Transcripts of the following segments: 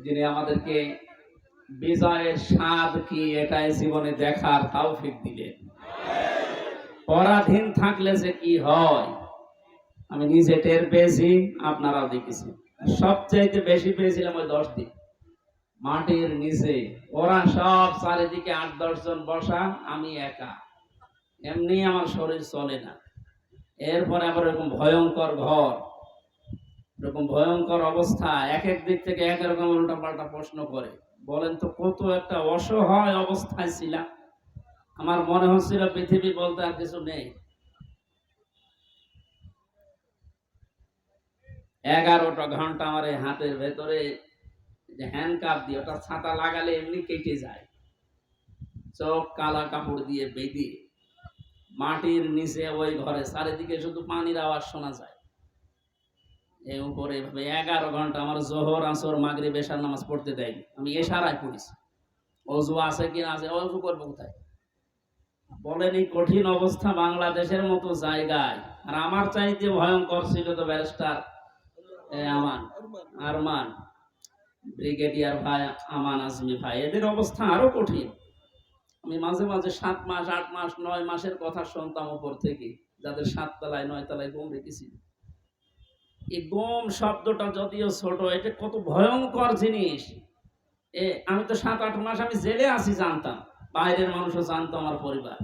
যিনি আমাদেরকে বিজয়ের স্বাদ কি এটাই জীবনে দেখার তৌফিক দিলেন। পরাধীন থাকলে যে কি হয় আমি নিজে টের পেয়েছি, আপনারাও দেখেছি। সবচাইতে বেশি পেয়েছিলাম ওই 10 দিন মাটির নিচে। ওরা সব চারিদিকে 8-10 জন বসা, আমি একা। এমনি আমার শরীর চলে না। এরপরে আবার এরকম ভয়ঙ্কর ঘর, এরকম ভয়ঙ্কর অবস্থা, এক এক দিক থেকে এক রকম উল্টা পাল্টা প্রশ্ন করে। বলেন তো কত একটা অসহায় অবস্থায় ছিলাম। আমার মনে হচ্ছিল পৃথিবী বলতে আর কিছু নেই। 11টা ঘন্টা আমার এই হাতের ভেতরে যে হ্যান্ডকাপ দিয়ে, ওটা ছাতা লাগালে এমনি কেটে যায়। চোখ কালা কাপড় দিয়ে বেঁধে মাটির নিচে ওই ঘরে, চারিদিকে শুধু পানির আওয়াজ শোনা যায়। এই উপরে এভাবে 11 ঘন্টা আমার জোহর আসর মাগরিব এশার নামাজ পড়তে দেয়নি। আমি এশারায় পড়েছি। অজু আছে কি না আছে, অজু করবো কোথায়? বলেন এই কঠিন অবস্থা বাংলাদেশের মতো জায়গায়। আর আমার চাইতে ভয়ঙ্কর ছিল তো ব্যারিস্টার আরমান, ব্রিগেডিয়ার ভাই আমান আজমি ভাই, এদের অবস্থা আরো কঠিন। আমি মাঝে মাঝে 7 মাস 8 মাস 9 মাসের কথা শুনতাম উপর থেকে, যাদের 7 তলায় 9 তলায় ঘুম রেখেছিল। এই গম শব্দটা যদিও ছোট, এটা কত ভয়ঙ্কর জিনিস। আমি তো 7-8 মাস আমি জেলে আছি জানতাম, বাইরের মানুষও জানতো, আমার পরিবার।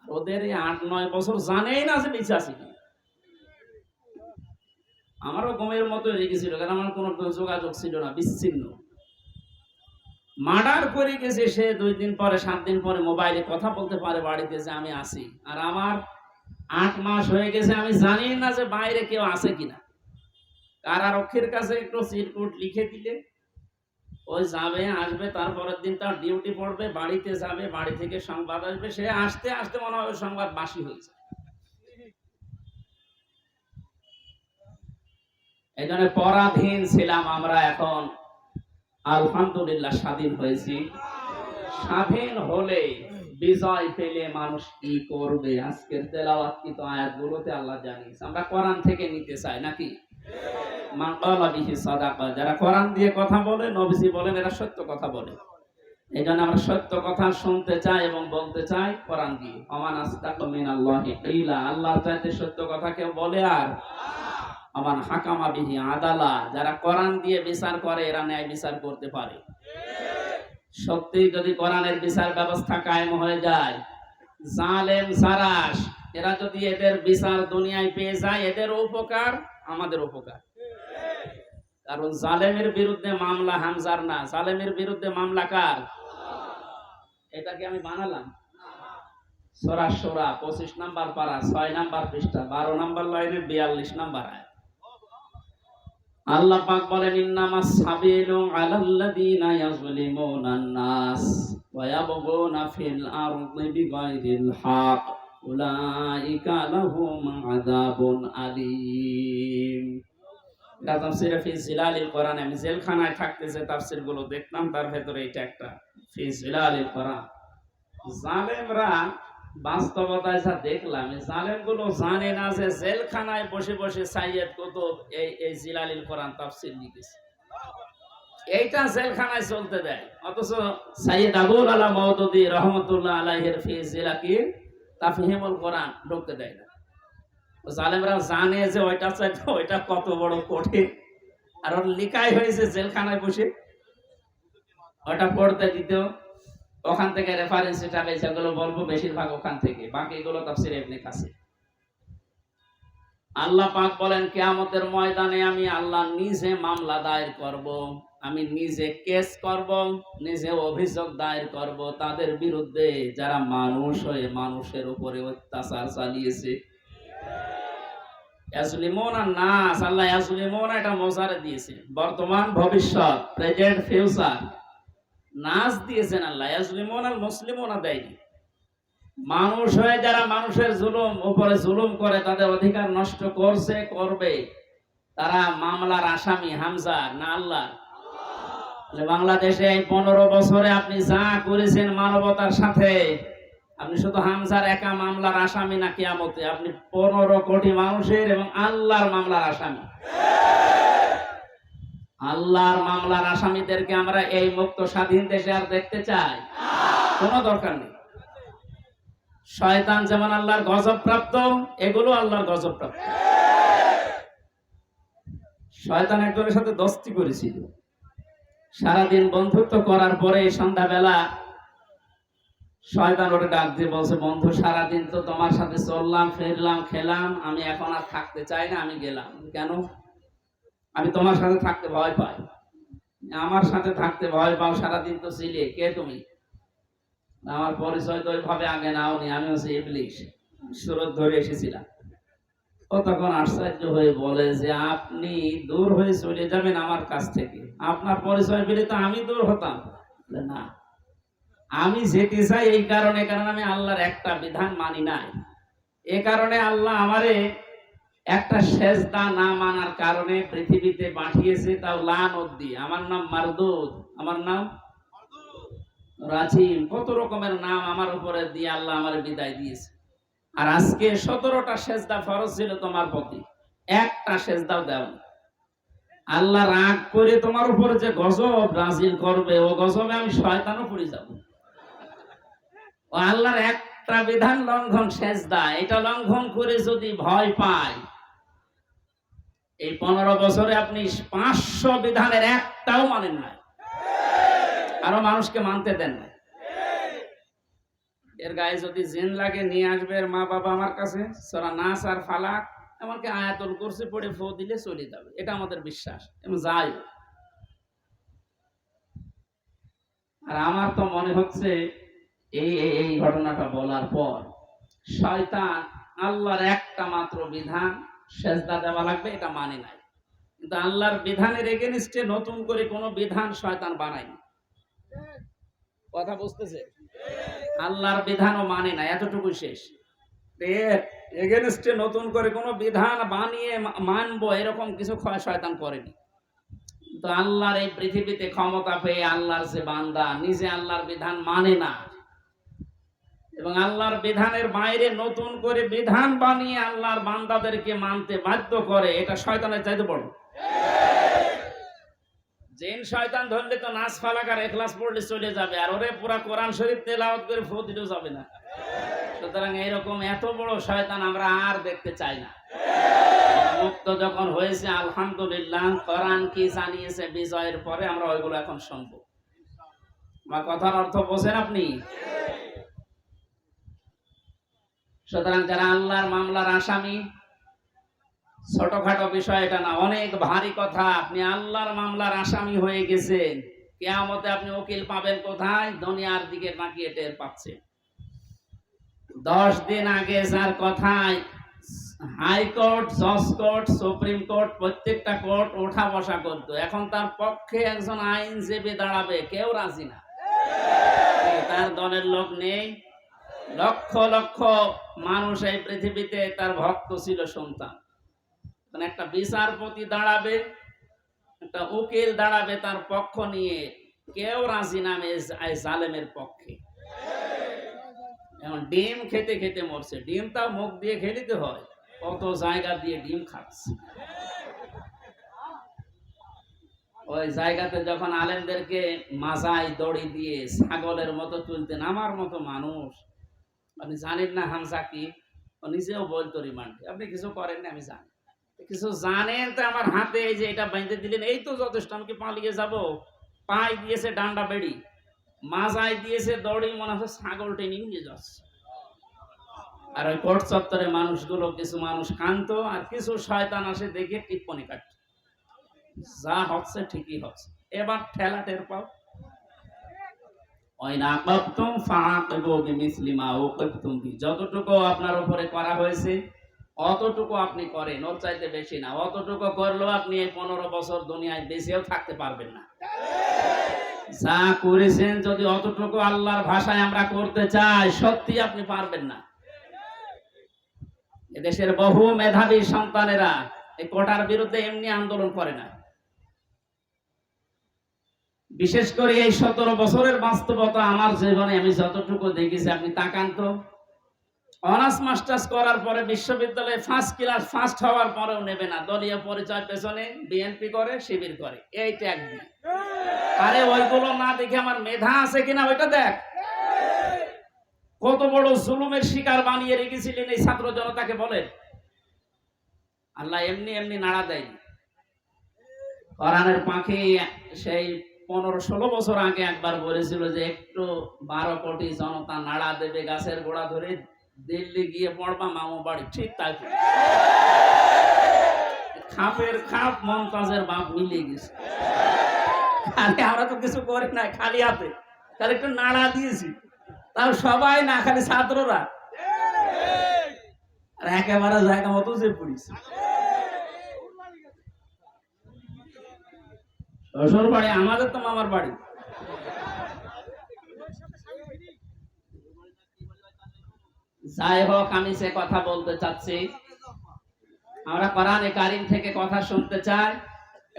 আর ওদের এই 8-9 বছর জানেই না যে বেঁচে আছি কি। আমারও গমের মতো রেখেছিল, কারণ আমার কোনো যোগাযোগ ছিল না, বিচ্ছিন্ন। মার্ডার করে গেছে সে 2 দিন পরে 7 দিন পরে মোবাইলে কথা বলতে পারে বাড়িতে যে আমি আছি। আর আমার 8 মাস হয়ে গেছে, আমি জানি না যে বাইরে কেউ আছে কিনা। কারারক্ষীর কাছে একটু চিরকুট লিখে দিলে ওই যাবে আসবে, তারপরের দিন তার ডিউটি পড়বে, বাড়িতে যাবে, বাড়ি থেকে সংবাদ আসবে, সে আসতে আসতে মনে হয় সংবাদ বাসি হয়েছে। এই জন্য পরাধীন ছিলাম আমরা, এখন আলহামদুলিল্লাহ স্বাধীন হয়েছি। স্বাধীন হলে বিজয় পেলে মানুষ কি করবে, আজকের তেলাওয়াতকৃত আয়াতগুলোতে আল্লাহ জানিয়েছে। আমরা কোরআন থেকে নিতে চাই নাকি? মান ক্বালা বিহি সাদাকা, যারা কোরআন দিয়ে কথা বলে, নবীজি বলেন এরা সত্য কথা বলে। এই জন্য আমরা সত্য কথা শুনতে চাই এবং বলতে চাই কোরআন দিয়ে। ওমান আসদাকু মিনাল্লাহি কিলা, আল্লাহর চাইতে সত্য কথা কেউ বলে? আর ওমান হাকামা বিহি আদালা, যারা কোরআন দিয়ে বিচার করে এরা ন্যায় বিচার করতে পারে। সত্যি যদি কোরআনের বিচার ব্যবস্থা কায়েম হয়ে যায়, জালেম সারাস এরা যদি এদের বিচার দুনিয়ায় পেয়ে যায়, এদের উপকার আমাদের উপকার। কারণ জালেমের বিরুদ্ধে মামলা হামজার না, জালেমের বিরুদ্ধে মামলা কার? এটাকে আমি বানালাম। সূরা শুরা 25 নাম্বার পারা 6 নাম্বার পৃষ্ঠা 12 নাম্বার লাইনে 42 নাম্বার আয়াত। আল্লাহ পাক বলেন ইন্নামাস সাবিলু আলাল্লাযিনা ইয়াজলিমুনান নাস ওয়া ইয়াবগুনা ফিল আরদি বিগাইরিল হক উলাইকা লাহুম আযাবুন আলীম। এটা তাফসীরে ফি জিলালিল কোরআন। আমি জেলখানায় থাকতে যে তাফসীরগুলো দেখতাম তার ভেতরে এটা একটা, ফি জিলালিল কোরআন। জালেমরা বাস্তবতায় যা দেখলাম, জালেমগুলো জানে না যে জেলখানায় বসে বসে সাইয়্যেদ কুতুব এই জিলালিল কোরআন তাফসীর লিখেছে। এইটা জেলখানায় চলতে দেয়, অথচ সাইয়্যেদ আবুল আলা মওদুদী রাহমাতুল্লাহ আলাইহির ফি জিলাকি তাফহিমুল কোরআন ঢুকতে দেয় না। জালেমরা জানে যে ওইটা চাইতে ওইটা কত বড় কঠিন, আর ওর লিখাই হয়েছে জেলখানায় বসে। ওটা পড়তে দিত, ওখান থেকে রেফারেন্স হিসাবে যেগুলো বলবো বেশিরভাগ ওখান থেকে, বাকিগুলো তাফসীর ইবনে কাসির। আল্লাহ পাক বলেন কিয়ামতের ময়দানে আমি আল্লাহ নিজে মামলা দায়ের করব, আমি নিজে কেস করব, নিজে অভিযোগ দায়ের করব তাদের বিরুদ্ধে যারা মানুষ হয়ে মানুষের উপরে অত্যাচার চালিয়েছে। ইয়াজলিমুনা নাস, আল্লাহ ইয়াজলিমুনা এটা মোজারে দিয়েছে, বর্তমান ভবিষ্যৎ, প্রেজেন্ট ফিউচার। নাস দিয়েছেন আল্লাহ, ইয়াজলিমুনাল মুসলিমুনা দেয়নি। মানুষ হয়ে যারা মানুষের জুলুম উপরে জুলুম করে, তাদের অধিকার নষ্ট করছে, করবে, তারা মামলার আসামি হামজা না আল্লাহ? বাংলাদেশে এই 15 বছরে আপনি যা করেছেন মানবতার সাথে, আপনি শুধু হামজার একা মামলার আসামি না, কিয়ামতে আপনি 15 কোটি মানুষের এবং আল্লাহর মামলার আসামি। আল্লাহর মামলার আসামিদেরকে আমরা এই মুক্ত স্বাধীন দেশে আর দেখতে চাই? কোনো দরকার নেই। শয়তান যেমন আল্লাহর গজব প্রাপ্ত, এগুলো আল্লাহর গজব প্রাপ্ত। শয়তান একজনের সাথে দোস্তি করেছিল, সারাদিন বন্ধুত্ব করার পরে সন্ধ্যাবেলা শয়তান ওরে ডাক দিয়ে বলছে, বন্ধু সারাদিন তো তোমার সাথে চললাম ফিরলাম খেলাম, আমি এখন আর থাকতে চাই না, আমি গেলাম। কেন? আমি তোমার সাথে থাকতে ভয় পাই। আমার সাথে থাকতে ভয় পাও? সারাদিন তো ছিলে, কে তুমি? আমার পরিচয় তো ওইভাবে আগে নাওনি, আমি হচ্ছে ইবলিশ, সুরত ধরে এসেছিলাম। ও তখন আশ্চর্য হয়ে বলে যে আপনি দূর হয়ে চলে যাবেন আমার কাছ থেকে, আপনার পরিচয় পেলে তো আমি দূর হতাম। না, আমি যেতে চাই এই কারণে, কারণ আমি আল্লাহর একটা বিধান মানি নাই। এ কারণে আল্লাহ আমারে একটা সেজদা না মানার কারণে পৃথিবীতে পাঠিয়েছে, তাও লানত দিয়ে। আমার নাম মারদুদ, আমার নাম রাজিম, কত রকমের নাম আমার উপরে দিয়ে আল্লাহ আমারে বিদায় দিয়েছে। আর আজকে 17টা সেজদা ফরজ ছিল তোমার প্রতি, একটা সেজদাও দাও। আল্লাহ রাগ করে তোমার উপরে যে গজব নাযিল করবে, ও গজবে আমি শয়তানও পড়ে যাব। ও আল্লাহর একটা বিধান লঙ্ঘন সেজদা, এটা লঙ্ঘন করে যদি ভয় পায়, এই 15 বছরে আপনি 500 বিধানের একটাও মানেন না, আরো মানুষকে মানতে দেন না। এর গায়ে যদি জিন লাগে নিয়ে আসবে এর মা বাবা আমার কাছে, সূরা নাস আর ফালাক এমনকি আয়াতুল কুরসি পড়ে ফু দিলে চলে যাবে, এটা আমাদের বিশ্বাস। এবং যাই, আর আমার তো মনে হচ্ছে এই ঘটনাটা বলার পর শয়তান আল্লাহর একটা মাত্র বিধান সেজদা দেওয়া লাগবে এটা মানে নাই, কিন্তু আল্লাহর বিধানের এগেইনস্টে নতুন করে কোনো বিধান শয়তান বানায়নি। কথা বুঝতেছে? আল্লাহর বিধানও মানে না, এতটুকু শেষ। এর এগেইনস্টে নতুন করে কোনো বিধান বানিয়ে মানবো এরকম কিছু শয়তান করেনি। তো আল্লাহর এই পৃথিবীতে ক্ষমতা পেয়ে আল্লাহর যে বান্দা নিজে আল্লাহর বিধান মানে না এবং আল্লাহর বিধানের বাইরে নতুন করে বিধান বানিয়ে আল্লাহর বান্দাদেরকে মানতে বাধ্য করে, এটা শয়তানের চাইতে বড়। জিন শয়তান ধরলে তো নাস ফালাক আর ইখলাস পড়লে চলে যাবে, আর ওরে পুরা কোরআন শরীফ তেলাওয়াত করে ফু দিলেও যাবে না। সুতরাং এইরকম এত বড় শয়তান আমরা আর দেখতে চাই না। মুক্ত যখন হয়েছে আলহামদুলিল্লাহ, কোরআন কি জানিয়েছে বিজয়ের পরে আমরা ওইগুলো এখন শুনবো। আমার কথার অর্থ বোঝেন আপনি? সুতরাং যারা আল্লাহর মামলার আসামি, ছোটখাটো বিষয় এটা না, অনেক ভারী কথা। আপনি আল্লাহর মামলার আসামি হয়ে গেছেন, কিয়ামতে আপনি উকিল পাবেন কোথায়? দুনিয়ার দিকে তাকিয়ে টের পাচ্ছেন। 10 দিন আগে যার কথায় হাইকোর্ট, জজ কোর্ট, সুপ্রিম কোর্ট, প্রত্যেকটা কোর্ট ওঠা বসা করতো, এখন তার পক্ষে একজন আইনজীবী দাঁড়াবে, কেউ রাজি না। তার দলের লোক নেই। লক্ষ লক্ষ মানুষ এই পৃথিবীতে তার ভক্ত ছিল, সন্তান। একটা বিচারপতি দাঁড়াবে, একটা উকিল দাঁড়াবে তার পক্ষ নিয়ে, কেউ রাজি নামে জালেমের পক্ষে। এখন ডিম খেতে খেতে মরছে, ডিমটা মুখ দিয়ে খেলিতে হয়, কত জায়গা দিয়ে ডিম খাচ্ছে। ওই জায়গাতে যখন আলেমদেরকে মাজায় দড়ি দিয়ে ছাগলের মতো তুলতেন, আমার মতো মানুষ, আপনি জানেন না হামজা কি? নিজেও বলতো রিমান্ডে, আপনি কিছু করেন না, আমি জানি। কিছু জানেন তো আমার হাতে এই যে এটা বেঁধে দিলেন, এই তো যথেষ্ট, আমি কি পালিয়ে যাব? পাই দিয়েছে ডান্ডা বেড়ি, মাজায় দিয়েছে দড়ি, মনে হচ্ছে ছাগল টেনে নিয়ে যাচ্ছে। আর ওই কোর্ট চত্বরে মানুষগুলো, কিছু মানুষ কান্ত আর কিছু শয়তান আসে দেখে টিপ্পনি কাটে, যা হচ্ছে ঠিকই হচ্ছে। এবার ঠেলা টের পাও। যতটুকু আপনার উপরে করা হয়েছে অতটুকু আপনি করেন, ওর চাইতে বেশি না। অতটুকু করলেও আপনি এই 15 বছর দুনিয়ায় বেঁচেও থাকতে পারবেন না। যা করেছেন যদি অতটুকু আল্লাহর ভাষায় আমরা করতে চাই, সত্যি আপনি পারবেন না। এদেশের বহু মেধাবী সন্তানেরা এই কোটার বিরুদ্ধে এমনি আন্দোলন করে না। বিশেষ করে এই 17 বছরের বাস্তবতা আমার জীবনে আমি যতটুকু দেখেছি, আপনি তাকান তো, অনার্স মাস্টার্স করার পরে বিশ্ববিদ্যালয়ে ফার্স্ট ক্লাস ফার্স্ট হওয়ার পরেও নেবে না, দলীয় পরিচয় পেছনে বিএনপি করে, শিবির করে, এই ট্যাগ দিয়ে। আরে ওইগুলো না দেখে আমার মেধা আছে কিনা ওইটা দেখ। কত বড় জুলুমের শিকার বানিয়ে রেখেছিলেন এই ছাত্র জনতাকে বলেন। আল্লাহ এমনি এমনি নাড়া দেয়নি। কোরআনের পাখি সেই 15-16 বছর আগে একবার বলেছিল যে একটু 12 কোটি জনতা নাড়া দেবে গাছের গোড়া ধরে, দিল্লি গিয়ে পড়বা মামু বাড়ি। ঠিক তাই, খাপের খাপ মমতাজের বাপ মিলে গেছে। খালি আমরা তো কিছু করি না, খালি হাতে খালি একটু নাড়া দিয়েছি, তাও সবাই না, খালি ছাত্ররা। আর একেবারে জায়গা মতো যে পড়িস। শ্বশুর বাড়ি আমাদের তো মামার বাড়ি। যাই হোক, আমি সে কথা বলতে চাচ্ছি, আমরা কোরআনে কারীম থেকে কথা শুনতে চাই,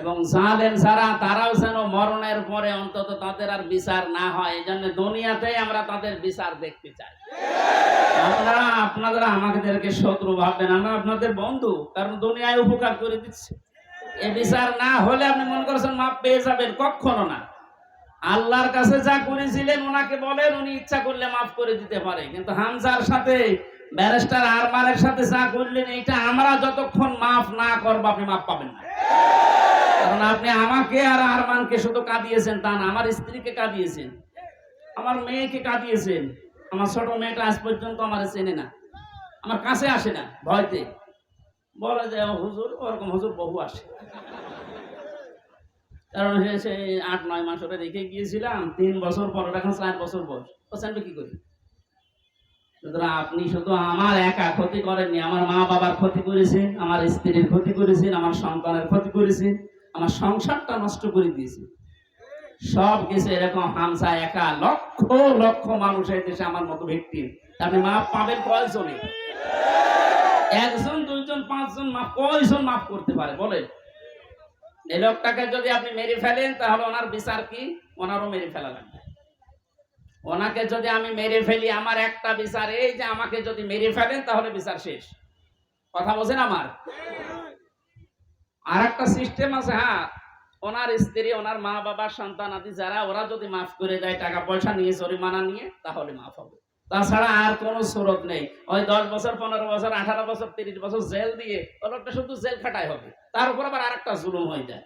এবং জালেম যারা তারাও যেন মরণের পরে অন্তত তাদের আর বিচার না হয়, এই জন্য দুনিয়াতে আমরা তাদের বিচার দেখতে চাই। আপনারা আমাদেরকে শত্রু ভাববেন, আমরা আপনাদের বন্ধু, কারণ দুনিয়ায় উপকার করে দিচ্ছি। এই বিচার না হলে আপনি মনে করছেন মাপ পেয়ে যাবেন, কখনো না। আল্লাহর কাছে যা করেছিলেন ওনাকে বলেন, উনি ইচ্ছা করলে মাফ করে দিতে পারে। কিন্তু হামজার সাথে ব্যারিস্টার আরমানের সাথে যা করলেন, এটা আমরা যতক্ষণ মাফ না করব আপনি মাফ পাবেন না। কারণ আপনি আমাকে আর আরমানকে শুধু কাঁদিয়েছেন তা না, আমার স্ত্রীকে কাঁদিয়েছেন, আমার মেয়েকে কাঁদিয়েছেন। আমার ছোট মেয়েটা আজ পর্যন্ত আমার চেনে না, আমার কাছে আসে না, ভয়তে বলে যে হুজুর, ওরকম হুজুর বহু আসে। কারণ সে 8-9 মাস ওরা রেখে গিয়েছিলাম, 3 বছর পর, এখন 4 বছর বয়স, ও জানবে কি করি। সুতরাং আপনি শুধু আমার একা ক্ষতি করেননি, আমার মা বাবার ক্ষতি করেছেন, আমার স্ত্রীর ক্ষতি করেছেন, আমার সন্তানের ক্ষতি করেছেন, আমার সংসারটা নষ্ট করে দিয়েছে। সব কিছু এরকম হামজা একা, লক্ষ লক্ষ মানুষ এই দেশে আমার মতো ভিক্টিম। আপনি মাপ পাবেন কয়জনে? 1 জন 2 জন 5 জন মাপ, কয়জন মাফ করতে পারে বলেন? এই লোকটাকে যদি আপনি মেরে ফেলেন তাহলে ওনার বিচার কি? ওনারও মেরে ফেলা লাগবে। ওনাকে যদি আমি মেরে ফেলি, আমার একটা বিচার এই যে আমাকে যদি মেরে ফেলেন তাহলে বিচার শেষ। কথা বোঝেন আমার? আর একটা সিস্টেম আছে, হ্যাঁ, ওনার স্ত্রী, ওনার মা বাবা, সন্তান আদি যারা, ওরা যদি মাফ করে দেয় টাকা পয়সা নিয়ে, জরিমানা নিয়ে, তাহলে মাফ হবে। তাছাড়া আর কোনো সুরত নেই। ওই 10 বছর 15 বছর 18 বছর 30 বছর জেল দিয়ে ওই লোকটা শুধু জেল খাটাই হবে, তার উপর আবার আরেকটা জুলুম হয়ে যায়।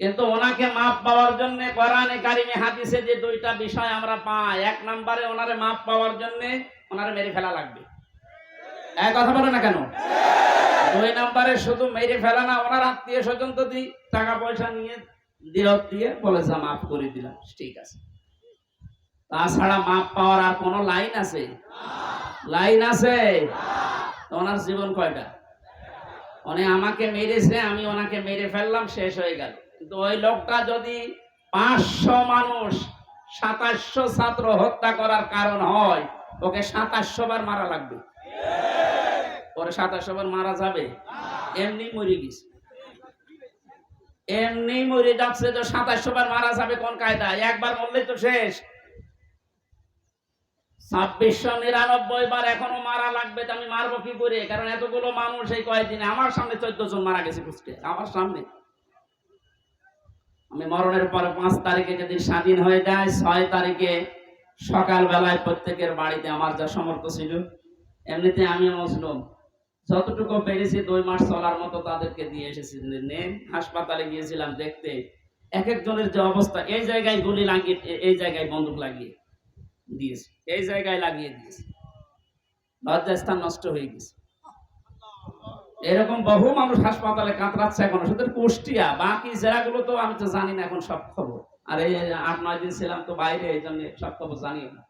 কিন্তু ওনাকে মাপ পাওয়ার জন্য কোরআনে কারিমে হাদিসে যে 2টা বিষয় আমরা পাই, 1 নম্বরে ওনারে মাপ পাওয়ার জন্য ওনারে মেরে ফেলা লাগবে। এক কথা বলে না কেন? 2 নম্বরে শুধু মেরে ফেলা না, ওনার আত্মীয় স্বজন যদি টাকা পয়সা নিয়ে দিরত দিয়ে বলে যা মাফ করে দিলাম, ঠিক আছে। তাছাড়া মাপ পাওয়ার আর কোনো লাইন আছে? লাইন আছে? ওনার জীবন কয়টা? উনি আমাকে মেরেছে, আমি ওনাকে মেরে ফেললাম, শেষ হয়ে গেল। কিন্তু ওই লোকটা যদি 500 মানুষ 2700 ছাত্র হত্যা করার কারণ হয়, ওকে 2700 বার মারা লাগবে। পরে 2700 বার মারা যাবে? এমনি মরে গেছে, এমনি মরে যাচ্ছে। তো 2700 বার মারা যাবে কোন কায়দায়? একবার মরলেই তো শেষ। 2699 বার এখনো মারা লাগবে। তো আমি মারবো কি করে? কারণ এতগুলো মানুষ এই কয়েকদিনে আমার সামনে 14 জন মারা গেছে কুষ্টে, আমার সামনে। আমি মরণের পরে 5 তারিখে যেদিন স্বাধীন হয়ে যায়, 6 তারিখে সকাল বেলায় প্রত্যেকের বাড়িতে আমার যা সমর্থ ছিল, এমনিতে আমি মুসলিম, যতটুকু পেরেছি 2 মাস চলার মতো তাদেরকে দিয়ে এসেছি। হাসপাতালে গিয়েছিলাম দেখতে, এক একজনের যে অবস্থা, এই জায়গায় গুলি লাগিয়ে, এই জায়গায় বন্দুক লাগিয়ে দিয়েছে, এই জায়গায় লাগিয়ে দিয়েছে, লজ্জাস্থান নষ্ট হয়ে গেছে। এরকম বহু মানুষ হাসপাতালে কাতরাচ্ছে এখনো, শুধু কুষ্টিয়া, বাকি জেলাগুলো তো আমি তো জানি না এখন সব খবর। আর এই 8-9 দিন ছিলাম তো বাইরে, এই জন্য সব খবর জানি না।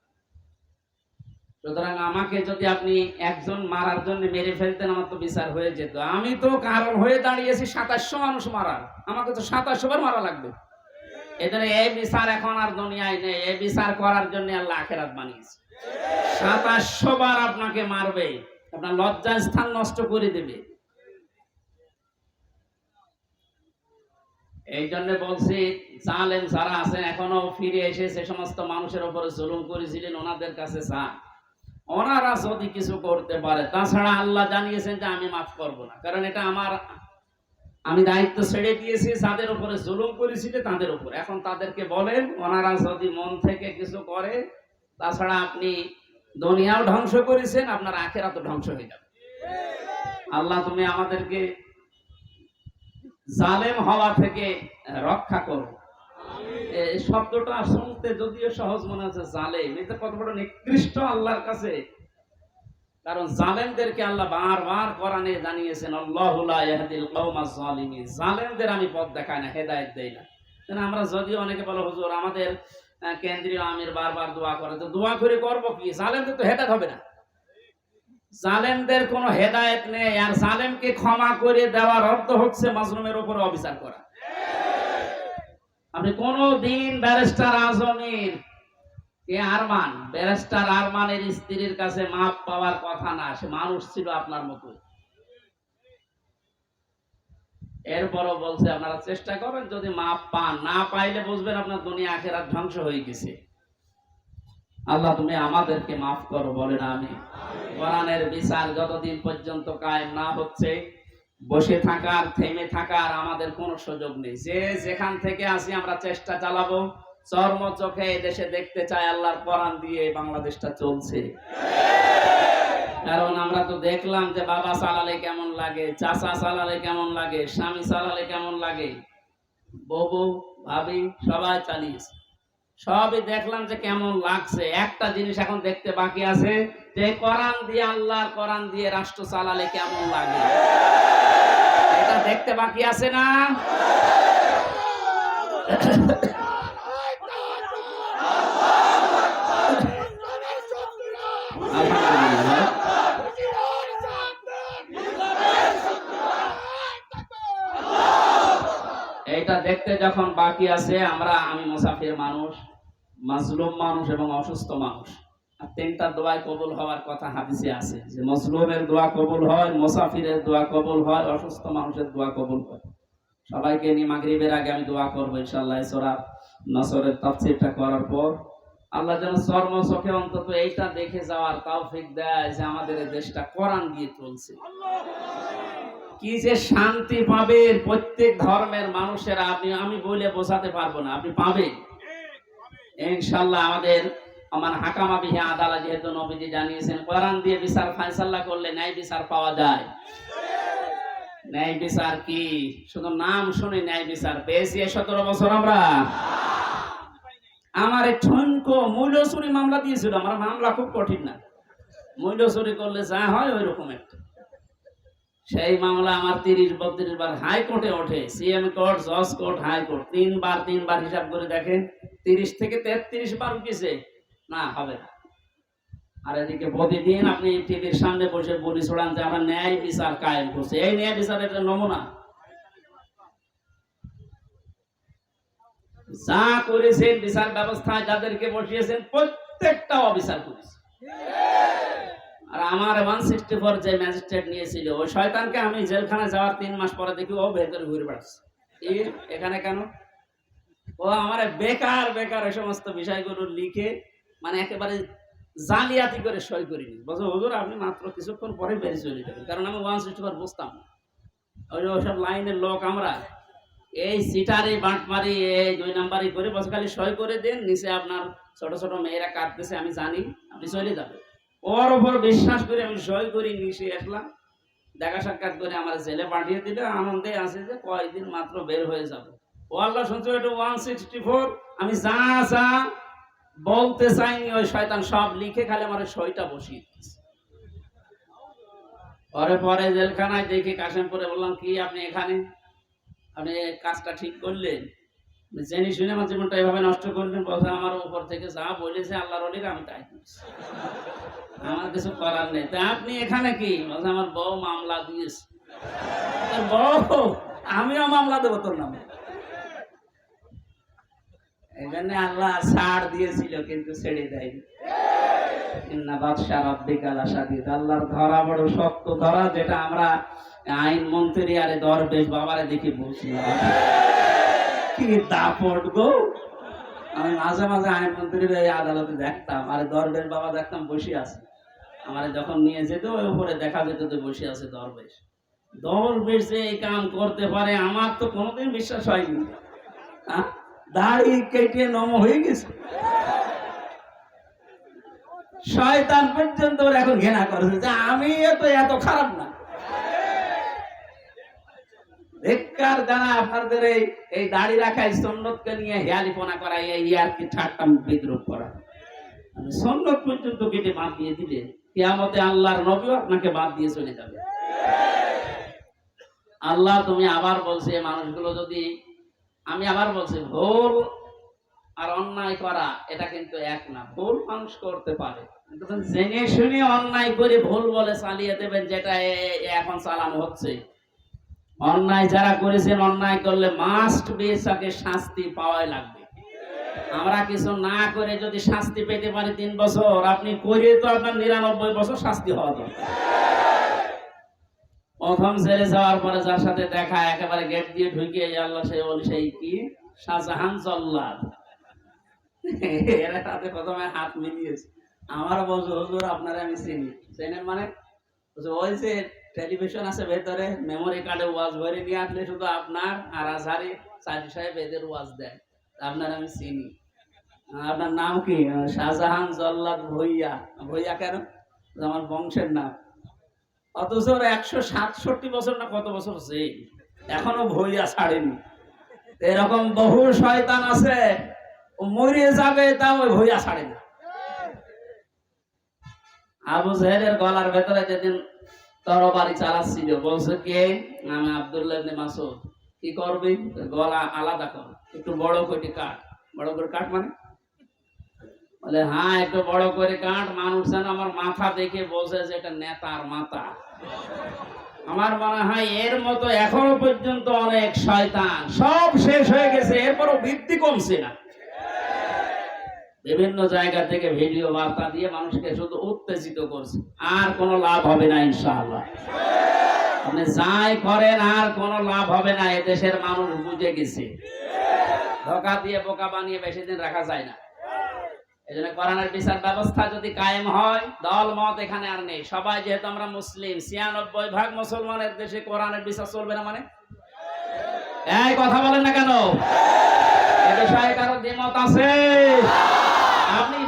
সুতরাং আমাকে যদি আপনি একজন মারার জন্য মেরে ফেলতেন, আমার তো বিচার হয়ে যেত। আমি তো কারণ হয়ে দাঁড়িয়েছি 2700 মানুষ মারার, আমাকে তো 2700 বার মারা লাগবে। এই জন্য এই বিচার এখন আর দুনিয়ায় নেই। এই বিচার করার জন্য আল্লাহ আখিরাত বানিয়েছে। 2700 বার আপনাকে মারবে, আপনার লজ্জার স্থান নষ্ট করে দেবে। এই জন্য বলছি, জালেম যারা আছেন এখনো ফিরে এসে সে সমস্ত মানুষের উপরে জুলুম করেছিলেন, ওনাদের কাছে যান। ওনারা যদি কিছু করতে পারে, তাছাড়া আল্লাহ জানিয়েছেন যে আমি মাফ করব না, কারণ এটা আমি দায়িত্ব ছেড়ে দিয়েছি যাদের উপরে জুলুম করেছি তাদের উপর। এখন তাদেরকে বলেন ওনারা যদি মন থেকে কিছু করে, তাছাড়া আপনি দুনিয়াও ধ্বংস করেছেন, আপনার আখিরাতও ধ্বংস হয়ে যাবে। আল্লাহ তুমি আমাদেরকে জালেম হওয়া থেকে রক্ষা করো। এই শব্দটা শুনতে যদিও সহজ মনে হচ্ছে, জালেম এটা কত বড় নিকৃষ্ট আল্লাহর কাছে। কারণ জালেমদেরকে আল্লাহ বারবার কোরআনে জানিয়েছেন, আল্লাহু লা ইয়াহদিল কওমাজ জালিমিন, জালেমদের আমি পথ দেখাই না, হেদায়েত দেই না। আমরা যদিও অনেকে বলে হুজুর আমাদের কেন্দ্রীয় আমির বারবার দোয়া করে, তো দোয়া করে করব কি? জালেমদের তো হেদায়েত হবে না, জালেমদের কোনো হেদায়েত নেই। আর জালেমকে ক্ষমা করে দেওয়ার অর্থ হচ্ছে মাজলুমের উপর অবিচার করা। আপনি কোনদিন ব্যারিস্টার আজমের ব্যারিস্টার আরমানের স্ত্রীর কাছে মাপ পাওয়ার কথা না, সে মানুষ ছিল আপনার মতো। এরপরও বলছে আপনারা চেষ্টা করেন, যদি মাপ পান, না পাইলে বুঝবেন আপনার দুনিয়া আখিরাত ধ্বংস হয়ে গেছে। আল্লাহ তুমি আমাদেরকে মাফ করো, বলেন আমিন। কোরআনের বিচার যতদিন পর্যন্ত কায়েম না হচ্ছে, বসে থাকার, থেমে থাকার আমাদের কোনো সুযোগ নেই। যে যেখান থেকে আসি আমরা চেষ্টা চালাবো, চর্ম চোখে দেশে দেখতে চাই আল্লাহর কোরআন দিয়ে বাংলাদেশটা চলছে। কারণ আমরা তো দেখলাম যে বাবা চালালে কেমন লাগে, চাচা চালালে কেমন লাগে, স্বামী চালালে কেমন লাগে, বউ ভাবি সবাই চালিয়েছে, সবই দেখলাম যে কেমন লাগছে। একটা জিনিস এখন দেখতে বাকি আছে, যে কোরআন দিয়ে, আল্লাহর কোরআন দিয়ে রাষ্ট্র চালালে কেমন লাগে, এটা দেখতে বাকি আছে না? এটা দেখতে যখন বাকি আছে, আমি মুসাফির মানুষ, মাজলুম মানুষ এবং অসুস্থ মানুষ, আর তিনটা দোয়া কবুল হওয়ার কথা হাদিসে আছে, যে মাজলুমের দোয়া কবুল হয়, মুসাফিরের দোয়া কবুল হয়, অসুস্থ মানুষের দোয়া কবুল হয়। সবাইকে নিয়ে মাগরিবের আগে আমি দোয়া করবো ইনশাআল্লাহ। সূরা নসরের তাফসীরটা করার পর আল্লাহ যেন চর্ম চোখে অন্তত এইটা দেখে যাওয়ার তৌফিক দেয় যে আমাদের এই দেশটা কোরআন দিয়ে চলছে। কি যে শান্তি পাবে প্রত্যেক ধর্মের মানুষেরা, আমি বলে বোঝাতে পারবো না, আপনি পাবেন ইনশাআল্লাহ। আমার হাকামা বিহি আদালত, যেহেতু নবীজি জানিয়েছেন কোরআন দিয়ে বিচার ফায়সালা করলে ন্যায় বিচার পাওয়া যায়। ন্যায় বিচার কি শুধু নাম শুনে ন্যায় বিচার পেয়েছি 17 বছর আমরা। আমার ঠনকো মূল্য চুরি মামলা দিয়েছিল, আমার মামলা খুব কঠিন না, মূল্য চুরি করলে যা হয় ওই রকম একটা। সেই মামলা আমার 30-32 বার হাইকোর্টে ওঠে, সিএম কোর্ট, জজ কোর্ট, হাইকোর্ট, তিনবার হিসাব করে দেখেন 30 থেকে 33 বার উঠেছে, না হবে না। আর এদিকে প্রতিদিন আপনি টিভির সামনে বসে বলি ছড়ান যে আমরা ন্যায় বিচার কায়েম করছি। এই ন্যায় বিচারের একটা নমুনা, যা করেছেন বিচার ব্যবস্থায় যাদেরকে বসিয়েছেন প্রত্যেকটা অবিচার করেছে। আর আমার 164 যে ম্যাজিস্ট্রেট নিয়েছিল, ওই শয়তানকে আমি জেলখানায় যাওয়ার 3 মাস পরে দেখি ও ভেতরে ঘুরে বেড়াচ্ছে। এখানে কেন? ও আমার বেকার এই সমস্ত বিষয়গুলো লিখে, মানে একেবারে জালিয়াতি করে সই করিনি। বলছো হুজুর আপনি মাত্র কিছুক্ষণ পরে বেরিয়ে চলে যাবেন, কারণ আমি 164 বুঝতাম না। ওইসব লাইনের লোক আমরা, এই সিটারি বাঁটমারি, এই 2 নাম্বারই করে বসে খালি সই করে দেন, নিচে আপনার ছোট ছোট মেয়েরা কাটতেছে, আমি জানি আপনি চলে যাবেন। ওর উপর বিশ্বাস করে আমি সই করি, নিচে আসলাম, দেখা সাক্ষাৎ করে আমার জেলে পাঠিয়ে দিলে, আনন্দে আছে যে কয়েকদিন মাত্র বের হয়ে যাবো। ও আল্লাহ শুনছো, এটা 164 আমি যা বলতে চাইনি, ওই শয়তান সব লিখে খালি আমার সইটা বসিয়ে দিয়েছে। পরে জেলখানায় দেখি কাশিমপুরে, বললাম কি আপনি এখানে, আপনি কাজটা ঠিক করলেন, জেনে শুনে আমার জীবনটা এভাবে নষ্ট করলেন? বলছে আমার উপর থেকে যা বলেছে আল্লাহর ওলিরা আমি তাই করছি, আমার কিছু করার নেই। তা আপনি এখানে কি? বলছে আমার বউ মামলা দিয়েছে। বউ? আমিও মামলা দেবো তোর নামে? এই জন্য আল্লাহ ছাড় দিয়েছিল, কিন্তু ছেড়ে দেয়নি। আল্লাহর ধরা বড় শক্ত ধরা, যেটা আমরা আইন মন্ত্রী আরে দরবেশ বাবারে দেখি বলছিলাম কি দাপট গো। আমি মাঝে মাঝে আইন মন্ত্রীর এই আদালতে দেখতাম, আরে দরবেশ বাবা দেখতাম বসে আছে, আমার যখন নিয়ে যেত ওই উপরে দেখা যেত যে বসে আছে দরবেশ। দরবেশ যে এই কাম করতে পারে আমার তো কোনোদিন বিশ্বাস হয়নি। দাড়ি কেটে নম হয়ে গেছে, শয়তান পর্যন্ত ওর এখন ঘৃণা করেছে যে আমি তো এত খারাপ না। ধিক্কার জানা আপনাদের এই দাড়ি রাখাই সুন্নতকে নিয়ে হেয়ালিপনা করা, এই আর কি ঠাট্টা বিদ্রুপ করা। সুন্নত পর্যন্ত কেটে বাদ দিয়ে দিলে কিয়ামতে আল্লাহর নবীও আপনাকে বাদ দিয়ে চলে যাবে। আল্লাহ তুমি আবার বলছে মানুষগুলো যদি, আমি আবার বলছি ভুল আর অন্যায় করা এটা কিন্তু এক না। ভুল মানুষ করতে পারে, কিন্তু জেনে শুনে অন্যায় করে ভুল বলে চালিয়ে দেবেন, যেটা এখন চালানো হচ্ছে। অন্যায় যারা করেছেন, অন্যায় করলে মাস্ট বি তাকে শাস্তি পাওয়াই লাগবে। আমরা কিছু না করে যদি শাস্তি পেতে পারি 3 বছর, আপনি করে তো আপনার 99 বছর শাস্তি হওয়া দরকার। প্রথম ছেড়ে যাওয়ার পরে যার সাথে দেখা, একেবারে গেট দিয়ে ঢুকে আল্লাহ সেই কি শাহজাহান জল্লাদ, এরা সাথে প্রথমে হাত মিলিয়েছে। আমার বলছে হুজুর আপনারা আমি চিনি। চেনেন মানে? ওই যে টেলিভিশন আছে ভেতরে, মেমোরি কার্ডে ওয়াজ ভরে নিয়ে আসলে শুধু আপনার আর আজহারি সাইদি সাহেব এদের ওয়াজ দেয়, আপনার আমি চিনি। আপনার নাম কি? শাহজাহান জল্লাদ ভুইয়া। ভুইয়া কেন? আমার বংশের নাম। অথচ 167 বছর না কত বছর জেল, এখনো ভুইয়া ছাড়েনি। এরকম বহু শয়তান আছে, ও মরে যাবে তাও ওই ভুইয়া ছাড়ে না। আবু জেহেলের গলার ভেতরে যেদিন তরবারি চালাচ্ছিল, বলছে কে? আমি আব্দুল্লাহ ইবনে মাসউদ। কি করবি? গলা আলাদা কর, একটু বড় করে কাট। বড় করে কাট মানে? বলে হ্যাঁ একটু বড় করে কাট, মানুষ যেন আমার মাথা দেখে বলছে যে এটা নেতার মাথা। আমার মনে হয় এর মতো এখনো পর্যন্ত অনেক শয়তান, সব শেষ হয়ে গেছে, এরপরও বৃদ্ধি কমছে না। বিভিন্ন জায়গা থেকে ভিডিও বার্তা দিয়ে মানুষকে শুধু উত্তেজিত করছে, আর কোনো লাভ হবে না ইনশাআল্লাহ। আপনি যাই করেন আর কোনো লাভ হবে না, এদেশের মানুষ বুঝে গেছে। ধোঁকা দিয়ে বোকা বানিয়ে বেশি দিন রাখা যায় না। এই জন্য কোরআনের বিচার ব্যবস্থা যদি কায়েম হয়, দল মত এখানে আর নেই। সবাই যেহেতু আমরা মুসলিম, 96% মুসলমানের দেশে কোরআনের বিচার চলবে না মানে? এই কথা বলেন না কেন? এ বিষয়ে কারো দ্বিমত আছে? আপনি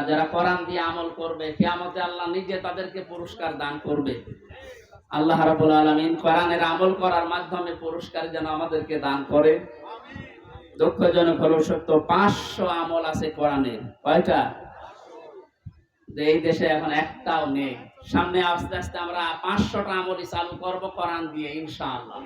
যারা কোরআন দিয়ে আমল করবে, কিয়ামতে আল্লাহ নিজে তাদেরকে পুরস্কার দান করবে। আল্লাহ রাব্বুল আলামিন কোরআনের আমল করার মাধ্যমে পুরস্কার যেন আমাদেরকে দান করে। দুঃখজনক হলো সত্য, 500 আমল আছে কোরআনের। কয়টা? এই দেশে এখন একটাও নেই। সামনে আস্তে আস্তে আমরা 500টা আমলই চালু করব কোরআন দিয়ে ইনশাআল্লাহ।